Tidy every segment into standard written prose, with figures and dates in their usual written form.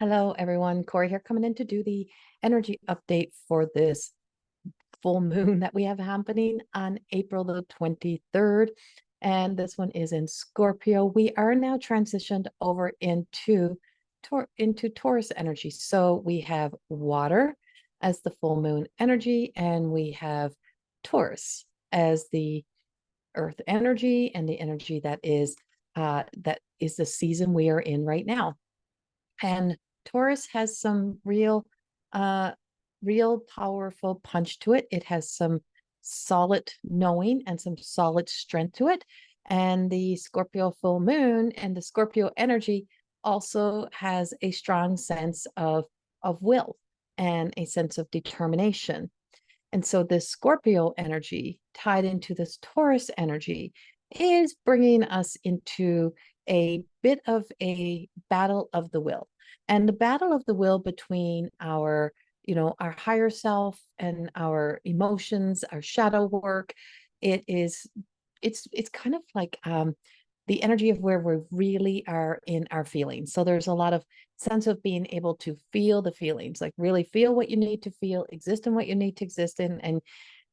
Hello, everyone. Corey here, coming in to do the energy update for this full moon that we have happening on April the 23rd. And this one is in Scorpio. We are now transitioned over into Taurus energy. So we have water as the full moon energy, and we have Taurus as the earth energy, and the energy that is the season we are in right now. And Taurus has some real powerful punch to it. It has some solid knowing and some solid strength to it. And the Scorpio full moon and the Scorpio energy also has a strong sense of will and a sense of determination. And so this Scorpio energy tied into this Taurus energy is bringing us into a bit of a battle of the will. And the battle of the will between our higher self and our emotions, our shadow work. It's kind of like the energy of where we really are in our feelings. So there's a lot of sense of being able to feel the feelings, like really feel what you need to feel, exist in what you need to exist in.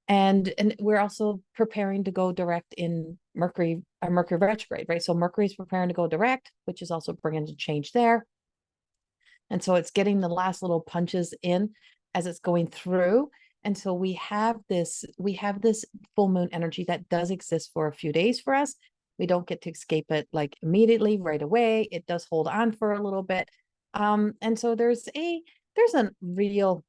And we're also preparing to go direct in Mercury retrograde, right? So Mercury is preparing to go direct, which is also bringing a change there. And so it's getting the last little punches in as it's going through. And so we have this full moon energy that does exist for a few days for us. We don't get to escape it like immediately right away. It does hold on for a little bit. And so there's a real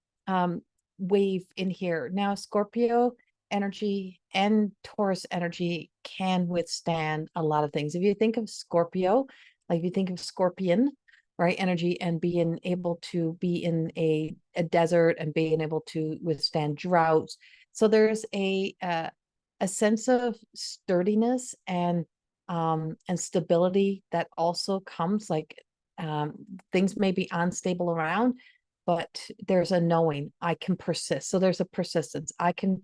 wave in here. Now, Scorpio energy and Taurus energy can withstand a lot of things. If you think of Scorpio, like if you think of scorpion, right, energy, and being able to be in a desert and being able to withstand droughts. So there's a sense of sturdiness and stability that also comes, like things may be unstable around, but there's a knowing I can persist. So there's a persistence. I can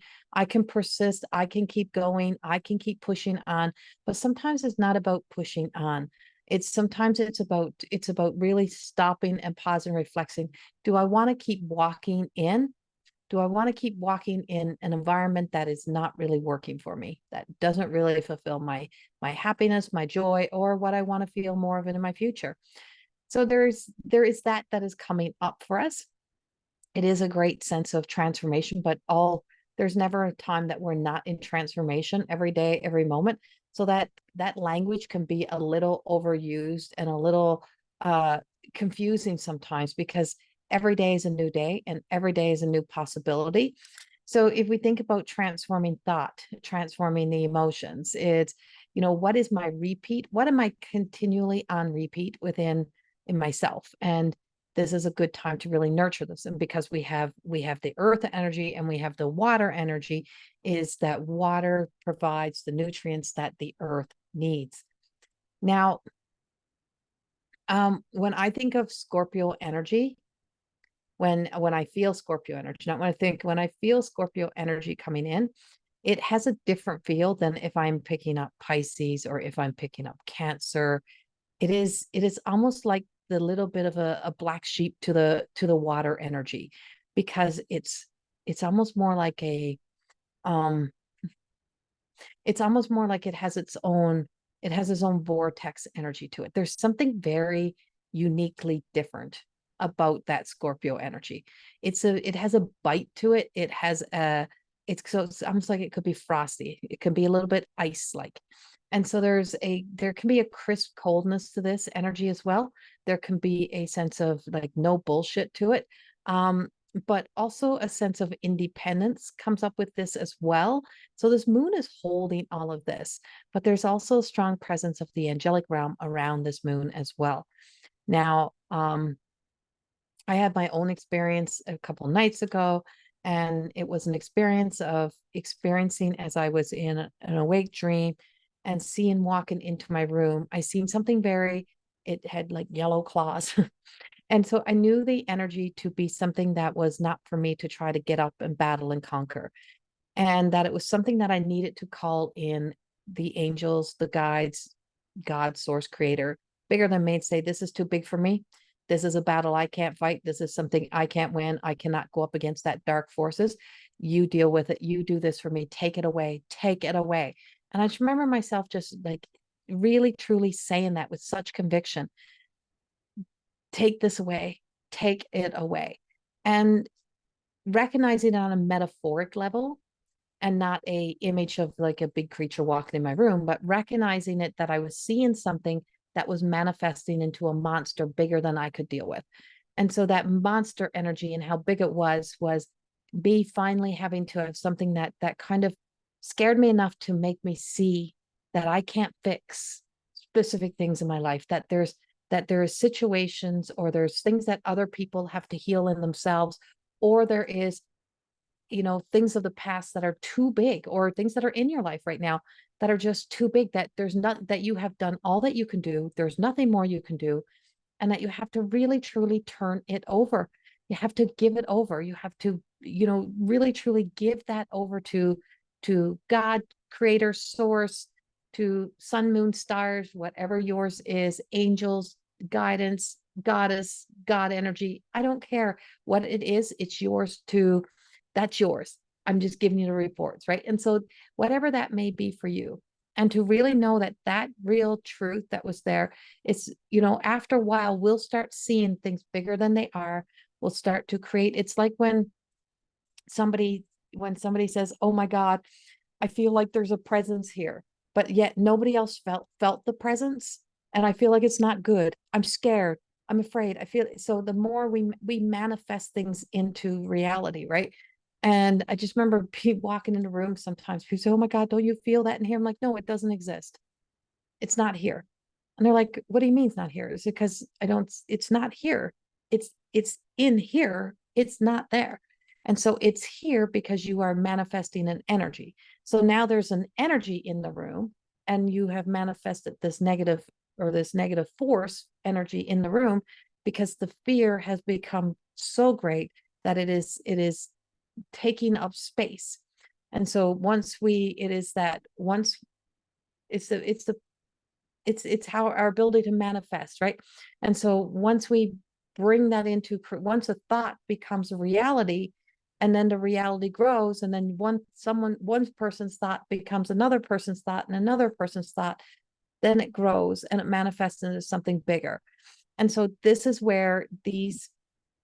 persist. I can keep going. I can keep pushing on. But sometimes it's not about pushing on. Sometimes it's about really stopping and pausing, reflecting. Do I want to keep walking in? Do I want to keep walking in an environment that is not really working for me, that doesn't really fulfill my happiness, my joy, or what I want to feel more of it in my future? So there is that is coming up for us. It is a great sense of transformation, but there's never a time that we're not in transformation, every day, every moment. So that language can be a little overused and a little confusing sometimes, because every day is a new day and every day is a new possibility. So if we think about transforming thought, transforming the emotions, it's, what is my repeat? What am I continually on repeat in myself? And this is a good time to really nurture this. And because we have the earth energy and we have the water energy, is that water provides the nutrients that the earth needs. Now, when I think of Scorpio energy, when I feel Scorpio energy, not when I feel Scorpio energy coming in, it has a different feel than if I'm picking up Pisces or if I'm picking up Cancer. It is almost like the little bit of a black sheep to the water energy, because it's almost more like it's almost more like it has its own vortex energy to it. There's something very uniquely different about that Scorpio energy. It has a bite to it. It's almost like it could be frosty. It can be a little bit ice like. And so there can be a crisp coldness to this energy as well. There can be a sense of like no bullshit to it. But also a sense of independence comes up with this as well. So this moon is holding all of this, but there's also a strong presence of the angelic realm around this moon as well. Now, I had my own experience a couple nights ago, and it was an experience of experiencing as I was in an awake dream and seeing walking into my room. I seen something it had like yellow claws. And so I knew the energy to be something that was not for me to try to get up and battle and conquer, and that it was something that I needed to call in the angels, the guides, God, source, creator, bigger than me, and say, this is too big for me. This is a battle I can't fight. This is something I can't win. I cannot go up against that dark forces. You deal with it. You do this for me. Take it away. Take it away. And I just remember myself just like really, truly saying that with such conviction. Take this away. Take it away. And recognizing it on a metaphoric level and not a image of like a big creature walking in my room, but recognizing it that I was seeing something that was manifesting into a monster bigger than I could deal with. And so that monster energy and how big it was me finally having to have something that kind of scared me enough to make me see that I can't fix specific things in my life, that there are situations or there's things that other people have to heal in themselves, or there is things of the past that are too big, or things that are in your life right now that are just too big, that there's not, that you have done all that you can do, there's nothing more you can do, and that you have to really truly turn it over. You have to give it over. You have to really truly give that over to God, creator, source, to sun, moon, stars, whatever yours is, angels, guidance, goddess, God energy. I don't care what it is, it's yours to, that's yours. I'm just giving you the reports, right? And so whatever that may be for you, and to really know that that real truth that was there, it's, after a while, we'll start seeing things bigger than they are. We'll start to create, it's like somebody, when somebody says, oh my God, I feel like there's a presence here, but yet nobody else felt the presence. And I feel like it's not good. I'm scared. I'm afraid. I feel so the more we manifest things into reality, right? And I just remember walking in the room sometimes, people say, oh my God, don't you feel that in here? I'm like, no, it doesn't exist. It's not here. And they're like, what do you mean it's not here? Is it because it's not here. It's in here. It's not there. And so it's here because you are manifesting an energy. So now there's an energy in the room, and you have manifested this negative force energy in the room because the fear has become so great that it is taking up space. And so once it's how our ability to manifest, right? And so once we bring that into, once a thought becomes a reality, and then the reality grows, and then one person's thought becomes another person's thought and another person's thought, then it grows and it manifests into something bigger. And so this is where these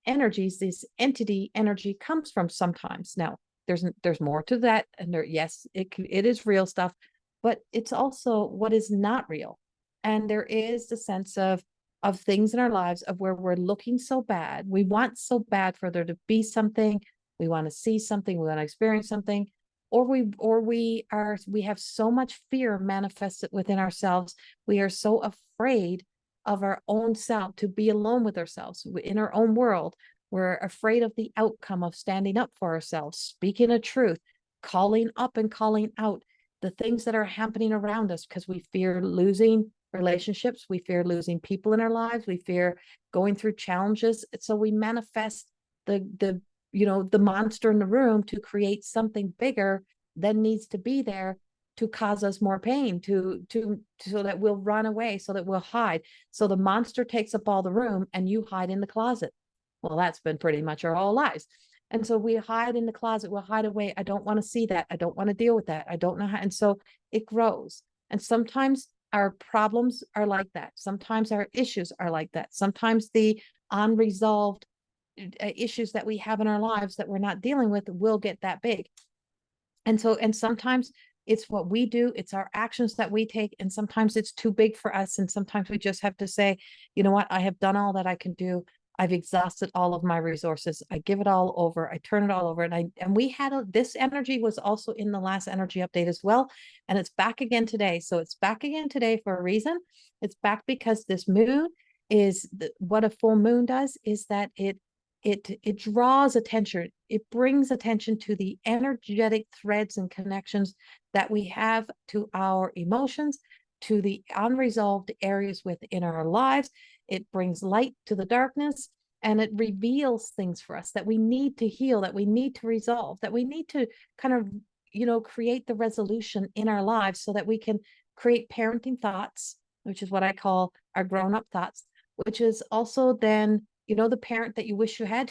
energies, this entity energy comes from sometimes. Now, there's more to that, and yes, it is real stuff, but it's also what is not real. And there is the sense of things in our lives of where we're looking so bad, we want so bad for there to be something, we want to see something, we want to experience something, or we have so much fear manifested within ourselves, we are so afraid of our own self, to be alone with ourselves in our own world. We're afraid of the outcome of standing up for ourselves, speaking a truth, calling up and calling out the things that are happening around us, because we fear losing relationships, we fear losing people in our lives, we fear going through challenges. So we manifest the monster in the room to create something bigger than needs to be there, to cause us more pain, to so that we'll run away, so that we'll hide. So the monster takes up all the room and you hide in the closet. Well, that's been pretty much our whole lives. And so we hide in the closet, we'll hide away. I don't want to see that. I don't want to deal with that. I don't know how. And so it grows. And sometimes our problems are like that. Sometimes our issues are like that. Sometimes the unresolved issues that we have in our lives that we're not dealing with will get that big. And sometimes it's what we do, it's our actions that we take, and sometimes it's too big for us, and sometimes we just have to say, you know what, I have done all that I can do. I've exhausted all of my resources. I give it all over. I turn it all over. And we had this energy was also in the last energy update as well. And it's back again today. So it's back again today for a reason. It's back because this moon is what a full moon does is that it draws attention. It brings attention to the energetic threads and connections that we have to our emotions, to the unresolved areas within our lives. It brings light to the darkness, and it reveals things for us that we need to heal, that we need to resolve, that we need to kind of, create the resolution in our lives so that we can create parenting thoughts, which is what I call our grown-up thoughts, which is also then, the parent that you wish you had,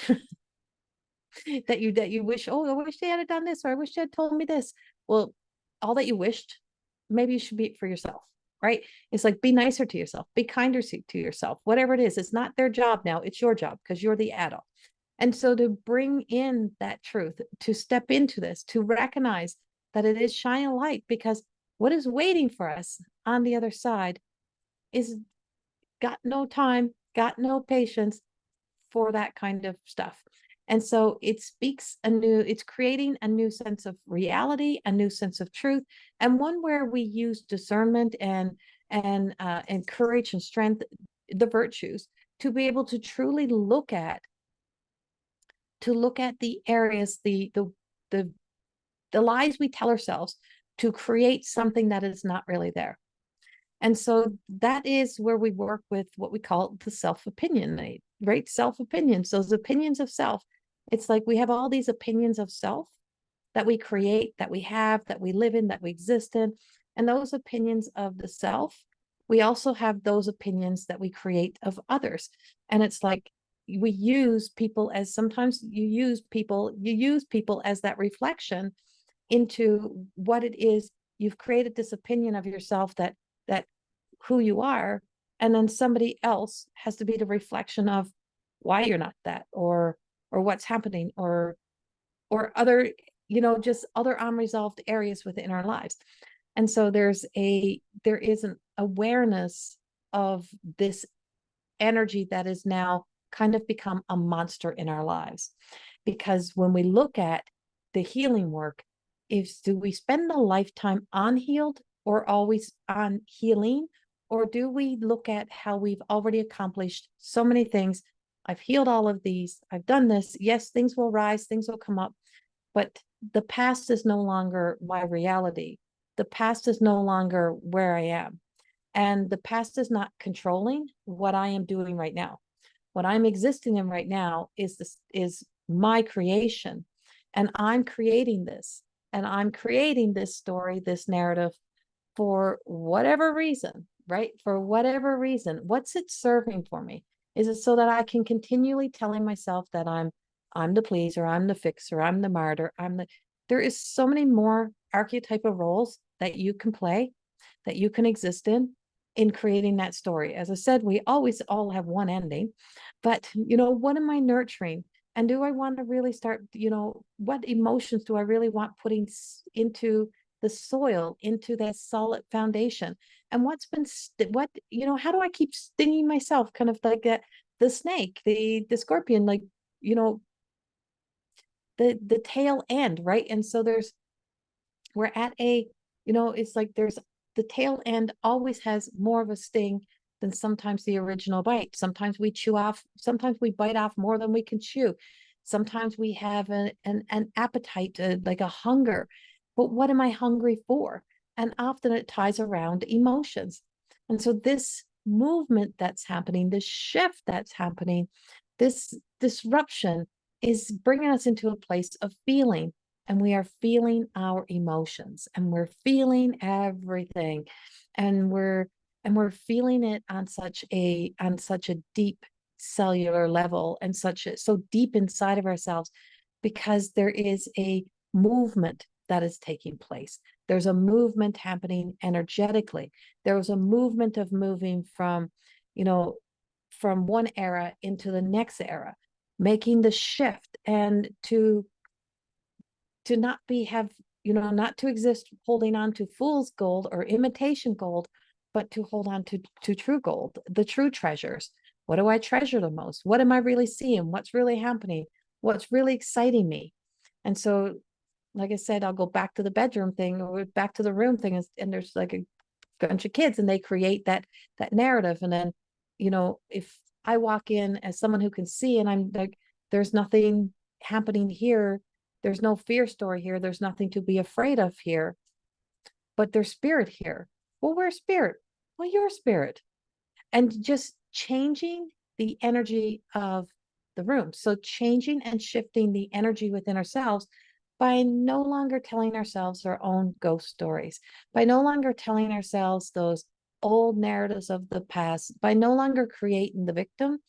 that you wish, oh, I wish they had done this, or I wish they had told me this. Well, all that you wished, maybe you should be it for yourself, right? It's like, be nicer to yourself, be kinder to yourself, whatever it is. It's not their job now, it's your job, because you're the adult. And so to bring in that truth, to step into this, to recognize that it is shine a light, because what is waiting for us on the other side is got no time, got no patience for that kind of stuff. And so it's creating a new sense of reality, a new sense of truth, and one where we use discernment and courage and strength, the virtues, to be able to truly look at the areas, the lies we tell ourselves to create something that is not really there. And so that is where we work with what we call the self-opinion, right? Self-opinions, those opinions of self. It's like we have all these opinions of self that we create, that we have, that we live in, that we exist in. And those opinions of the self, we also have those opinions that we create of others. And it's like we use people as, sometimes you use people as that reflection into what it is. You've created this opinion of yourself that who you are, and then somebody else has to be the reflection of why you're not that, or what's happening, or other, just other unresolved areas within our lives. And so there is an awareness of this energy that is now kind of become a monster in our lives. Because when we look at the healing work, do we spend a lifetime unhealed or always on healing? Or do we look at how we've already accomplished so many things? I've healed all of these. I've done this. Yes, things will rise, things will come up, but the past is no longer my reality. The past is no longer where I am. And the past is not controlling what I am doing right now. What I'm existing in right now is my creation. And I'm creating this. And I'm creating this story, this narrative, for whatever reason, right? For whatever reason. What's it serving for me? Is it so that I can continually telling myself that I'm the pleaser, I'm the fixer, I'm the martyr, there is so many more archetype of roles that you can play, that you can exist in creating that story. As I said, we always all have one ending, but what am I nurturing? And do I want to really start, what emotions do I really want putting into the soil, into that solid foundation? And what's been, how do I keep stinging myself? Kind of like the snake, the scorpion, like, the tail end, right? And so we're at it's like the tail end always has more of a sting than sometimes the original bite. Sometimes we bite off more than we can chew. Sometimes we have an appetite, like a hunger. But what am I hungry for? And often it ties around emotions. And so this movement that's happening, this shift that's happening, this disruption is bringing us into a place of feeling. And we are feeling our emotions, and we're feeling everything, and we're feeling it on such a deep cellular level, and so deep inside of ourselves, because there is a movement that is taking place. There's a movement happening energetically. There was a movement of moving from one era into the next era, making the shift, and to not not to exist holding on to fool's gold or imitation gold, but to hold on to true gold, the true treasures. What do I treasure the most? What am I really seeing? What's really happening? What's really exciting me? And so, like I said, I'll go back to the bedroom thing, or back to the room thing, and there's like a bunch of kids, and they create that narrative. And then, if I walk in as someone who can see, and I'm like, there's nothing happening here, there's no fear story here, there's nothing to be afraid of here, but there's spirit here. Well, where's spirit? Well, you're spirit. And just changing the energy of the room. So changing and shifting the energy within ourselves by no longer telling ourselves our own ghost stories, by no longer telling ourselves those old narratives of the past, by no longer creating the victim,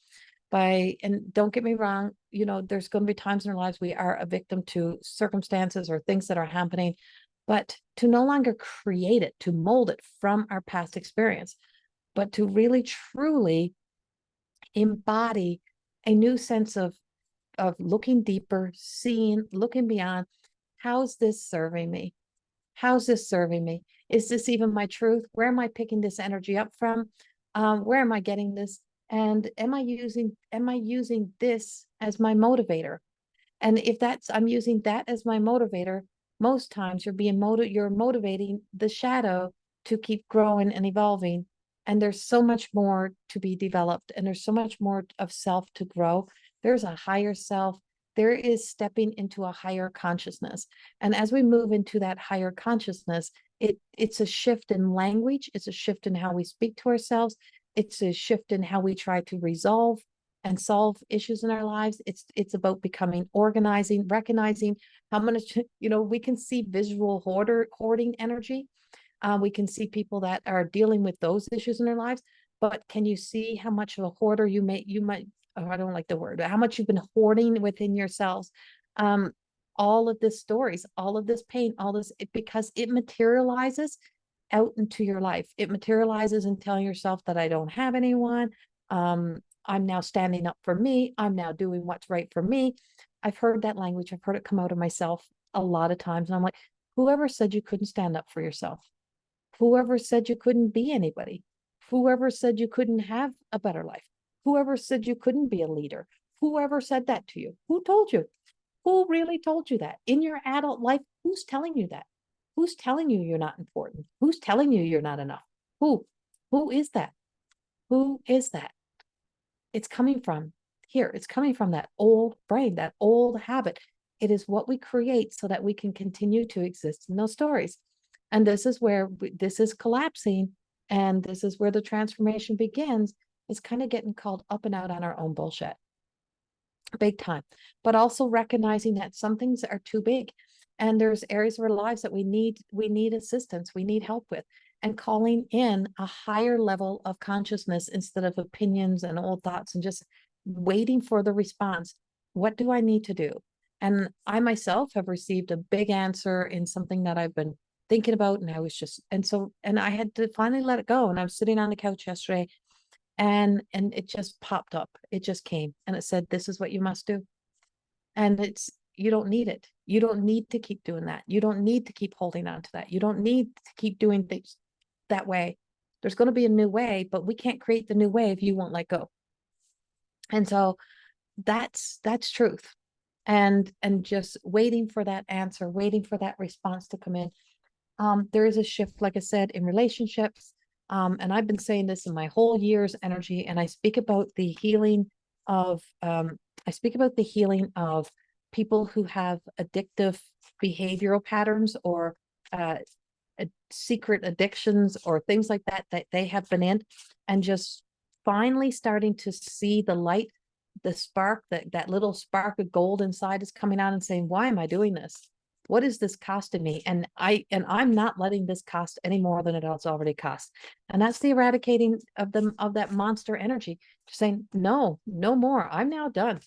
and don't get me wrong, you know, there's going to be times in our lives we are a victim to circumstances or things that are happening, but to no longer create it, to mold it from our past experience, but to really truly embody a new sense of looking deeper, seeing, looking beyond. How's this serving me? How's this serving me? Is this even my truth? Where am I picking this energy up from? Where am I getting this? And am I using this as my motivator? And if I'm using that as my motivator, most times you're motivating the shadow to keep growing and evolving. And there's so much more to be developed, and there's so much more of self to grow. There's a higher self. There is stepping into a higher consciousness. And as we move into that higher consciousness, it's a shift in language. It's a shift in how we speak to ourselves. It's a shift in how we try to resolve and solve issues in our lives. It's about becoming organizing, recognizing how much, you know, we can see visual hoarding energy. We can see people that are dealing with those issues in their lives, but can you see how much of a hoarder you might, oh, I don't like the word, how much you've been hoarding within yourselves? All of this stories, all of this pain, because it materializes out into your life. It materializes in telling yourself that I don't have anyone. I'm now standing up for me. I'm now doing what's right for me. I've heard that language. I've heard it come out of myself a lot of times. And I'm like, whoever said you couldn't stand up for yourself? Whoever said you couldn't be anybody? Whoever said you couldn't have a better life? Whoever said you couldn't be a leader? Whoever said that to you? Who told you? Who really told you that? In your adult life, who's telling you that? Who's telling you you're not important? Who's telling you you're not enough? Who? Who is that? Who is that? It's coming from here. It's coming from that old brain, that old habit. It is what we create so that we can continue to exist in those stories. And this is where this is collapsing. And this is where the transformation begins. Is kind of getting called up and out on our own bullshit. Big time. But also recognizing that some things are too big. And there's areas of our lives that we need assistance, we need help with, and calling in a higher level of consciousness instead of opinions and old thoughts and just waiting for the response. What do I need to do? And I myself have received a big answer in something that I've been thinking about, and and I had to finally let it go. And I was sitting on the couch yesterday, and it just popped up. It just came, and it said, this is what you must do. And you don't need it. You don't need to keep doing that. You don't need to keep holding on to that. You don't need to keep doing things that way. There's going to be a new way, but we can't create the new way if you won't let go. And so that's truth. And just waiting for that answer, waiting for that response to come in. There is a shift, like I said, in relationships. And I've been saying this in my whole year's energy, and I speak about the healing of people who have addictive behavioral patterns, or secret addictions, or things like that they have been in, and just finally starting to see the light, the spark, that little spark of gold inside is coming out and saying, why am I doing this? What is this costing me? And I'm not letting this cost any more than it has already cost. And that's the eradicating of that monster energy. Just saying, no more. I'm now done.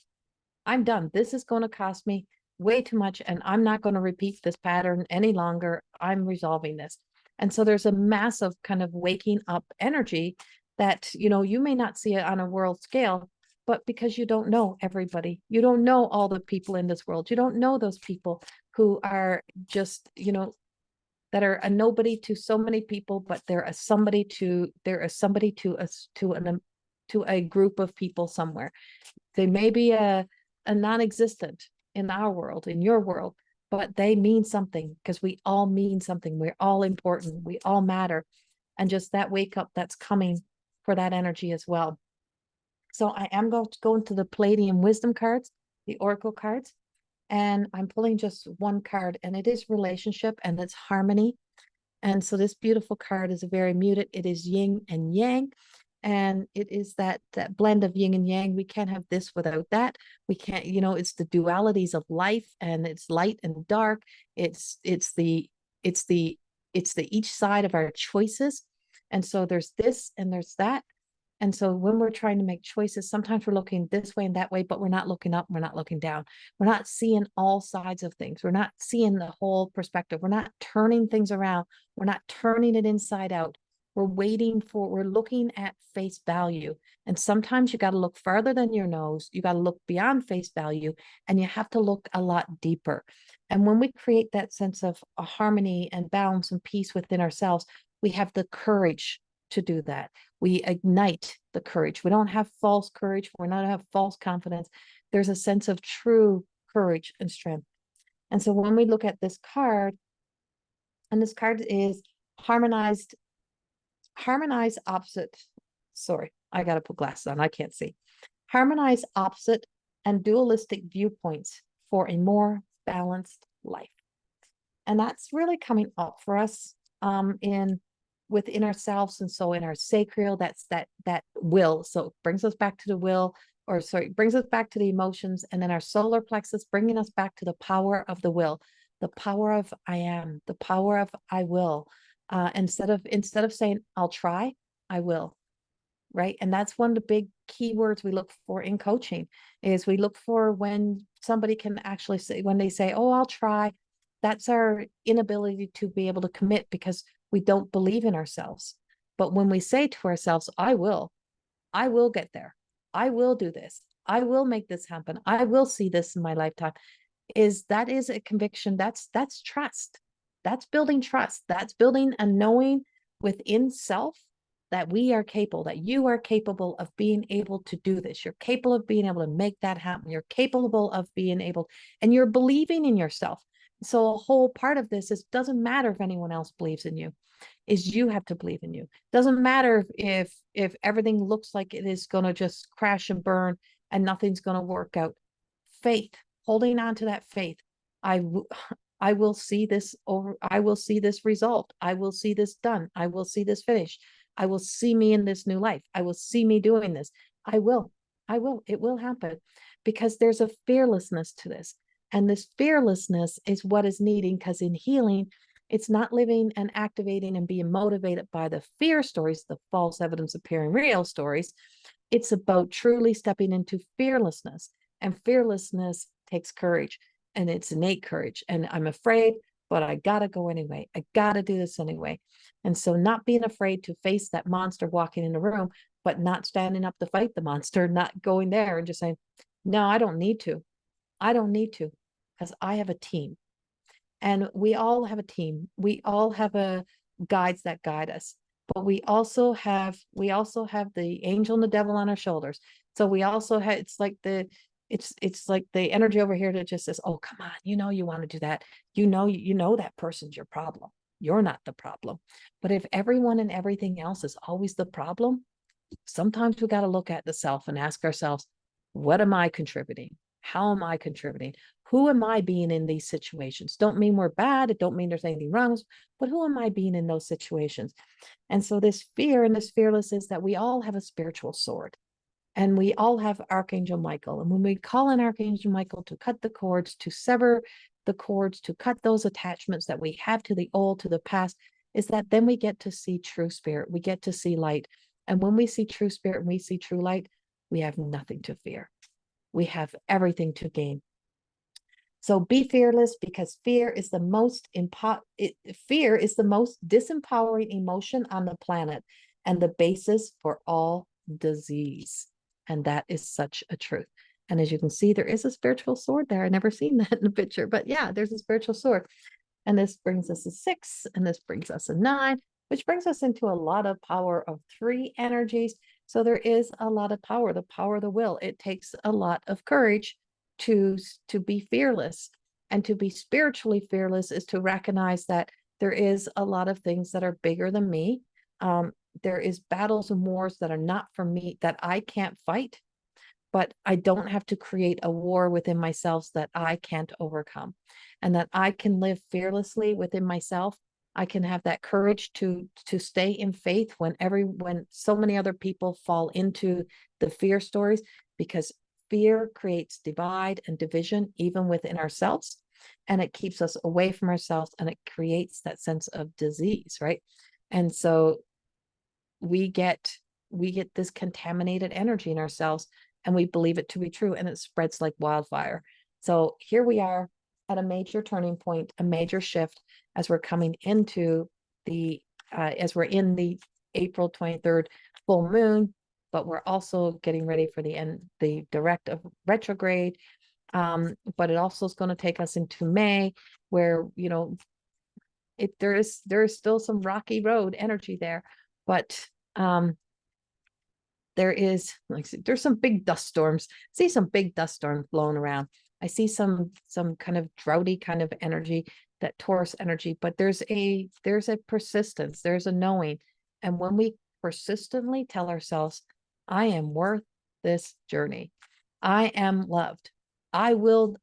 I'm done. This is going to cost me way too much, and I'm not going to repeat this pattern any longer. I'm resolving this. And so there's a massive kind of waking up energy that, you know, you may not see it on a world scale, but because you don't know everybody, you don't know all the people in this world, you don't know those people who are just, you know, that are a nobody to so many people, but they're a somebody to a group of people somewhere. They may be a non-existent in our world, in your world, but they mean something, because we all mean something. We're all important. We all matter. And just that wake up that's coming for that energy as well. So I am going to go into the Palladium wisdom cards, the Oracle cards, and I'm pulling just one card, and it is relationship, and it's harmony. And so this beautiful card is very muted. It is yin and yang. And it is that blend of yin and yang. We can't have this without that. We can't, you know, it's the dualities of life, and it's light and dark. It's the each side of our choices. And so there's this and there's that. And so when we're trying to make choices, sometimes we're looking this way and that way, but we're not looking up, we're not looking down. We're not seeing all sides of things. We're not seeing the whole perspective. We're not turning things around. We're not turning it inside out. We're looking at face value. And sometimes you got to look farther than your nose. You got to look beyond face value, and you have to look a lot deeper. And when we create that sense of a harmony and balance and peace within ourselves, we have the courage to do that. We ignite the courage. We don't have false courage. We're not have false confidence. There's a sense of true courage and strength. And so when we look at this card, and this card is harmonized opposite. Sorry, I got to put glasses on. I can't see. Harmonize opposite and dualistic viewpoints for a more balanced life. And that's really coming up for us in within ourselves. And so in our sacral, that's that will. So it brings us back to the will, or sorry, brings us back to the emotions. And then our solar plexus, bringing us back to the power of the will, the power of I am, the power of I will. Instead of saying I'll try, I will. Right. And that's one of the big keywords we look for in coaching, is we look for when somebody can actually say, when they say, oh, I'll try. That's our inability to be able to commit, because we don't believe in ourselves. But when we say to ourselves, I will get there. I will do this. I will make this happen. I will see this in my lifetime. That is a conviction. That's trust. That's building trust. That's building a knowing within self that we are capable, that you are capable of being able to do this. You're capable of being able to make that happen. You're capable of being able, and you're believing in yourself. So a whole part of this is, doesn't matter if anyone else believes in you, is you have to believe in you. Doesn't matter if everything looks like it is going to just crash and burn and nothing's going to work out. Faith, holding on to that faith. I will see this over. I will see this result. I will see this done. I will see this finished. I will see me in this new life. I will see me doing this. I will. It will happen, because there's a fearlessness to this. And this fearlessness is what is needing, because in healing, it's not living and activating and being motivated by the fear stories, the false evidence appearing real stories. It's about truly stepping into fearlessness. And fearlessness takes courage, and it's innate courage. And I'm afraid, but I got to go anyway. I got to do this anyway. And so not being afraid to face that monster walking in the room, but not standing up to fight the monster, not going there and just saying, no, I don't need to. I don't need to, because I have a team. And we all have a team. We all have guides that guide us. But we also have the angel and the devil on our shoulders. So we also have, it's like the energy over here that just says, oh, come on, you want to do that. You know that person's your problem. You're not the problem. But if everyone and everything else is always the problem, sometimes we got to look at the self and ask ourselves, what am I contributing? How am I contributing? Who am I being in these situations? Don't mean we're bad. It don't mean there's anything wrong, but who am I being in those situations? And so this fear and this fearlessness is that we all have a spiritual sword. And we all have Archangel Michael. And when we call on Archangel Michael to cut the cords, to sever the cords, to cut those attachments that we have to the old, to the past, is that then we get to see true spirit. We get to see light. And when we see true spirit and we see true light, we have nothing to fear. We have everything to gain. So be fearless, because fear is the most disempowering emotion on the planet, and the basis for all disease. And that is such a truth. And as you can see, there is a spiritual sword there. I never seen that in the picture, but yeah, there's a spiritual sword. And this brings us a 6, and this brings us a 9, which brings us into a lot of power of 3 energies. So there is a lot of power, the power of the will. It takes a lot of courage to be fearless. And to be spiritually fearless is to recognize that there is a lot of things that are bigger than me. There is battles and wars that are not for me, that I can't fight, but I don't have to create a war within myself that I can't overcome, and that I can live fearlessly within myself. I can have that courage to stay in faith when so many other people fall into the fear stories, because fear creates divide and division even within ourselves, and it keeps us away from ourselves, and it creates that sense of disease, right? And so we get this contaminated energy in ourselves, and we believe it to be true, and it spreads like wildfire. So here we are at a major turning point, a major shift, as we're coming into the as we're in the April 23rd full moon, but we're also getting ready for the direct of retrograde. But it also is going to take us into May, where, you know, there is still some rocky road energy there, but there is, like, there's some big dust storms. I see some big dust storms blowing around. I see some kind of droughty kind of energy, that Taurus energy, but there's a persistence, there's a knowing. And when we persistently tell ourselves, I am worth this journey, I am loved, I will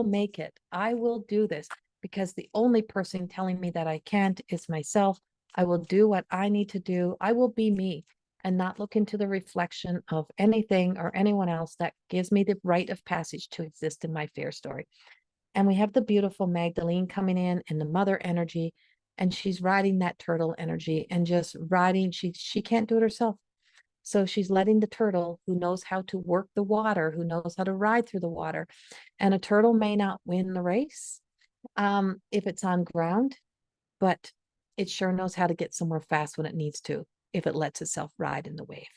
make it, I will do this, because the only person telling me that I can't is myself. I will do what I need to do. I will be me, and not look into the reflection of anything or anyone else that gives me the rite of passage to exist in my fear story. And we have the beautiful Magdalene coming in the mother energy, and she's riding that turtle energy and just riding. She can't do it herself. So she's letting the turtle, who knows how to work the water, who knows how to ride through the water. And a turtle may not win the race if it's on ground, but it sure knows how to get somewhere fast when it needs to, if it lets itself ride in the wave,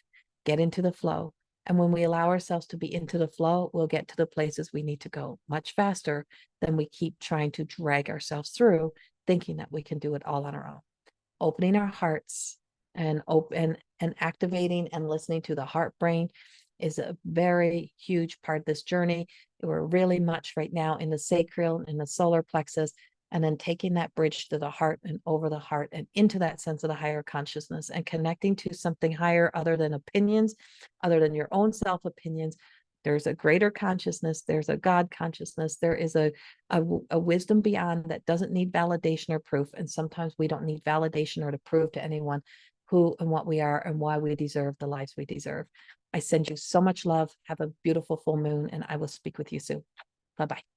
get into the flow. And when we allow ourselves to be into the flow, we'll get to the places we need to go much faster than we keep trying to drag ourselves through, thinking that we can do it all on our own. Opening our hearts and activating and listening to the heart brain is a very huge part of this journey. We're really much right now in the sacral and the solar plexus, and then taking that bridge to the heart and over the heart and into that sense of the higher consciousness, and connecting to something higher, other than opinions, other than your own self opinions. There's a greater consciousness, there's a God consciousness, there is a wisdom beyond that doesn't need validation or proof. And sometimes we don't need validation or to prove to anyone who and what we are and why we deserve the lives we deserve. I send you so much love. Have a beautiful full moon, and I will speak with you soon. Bye-bye.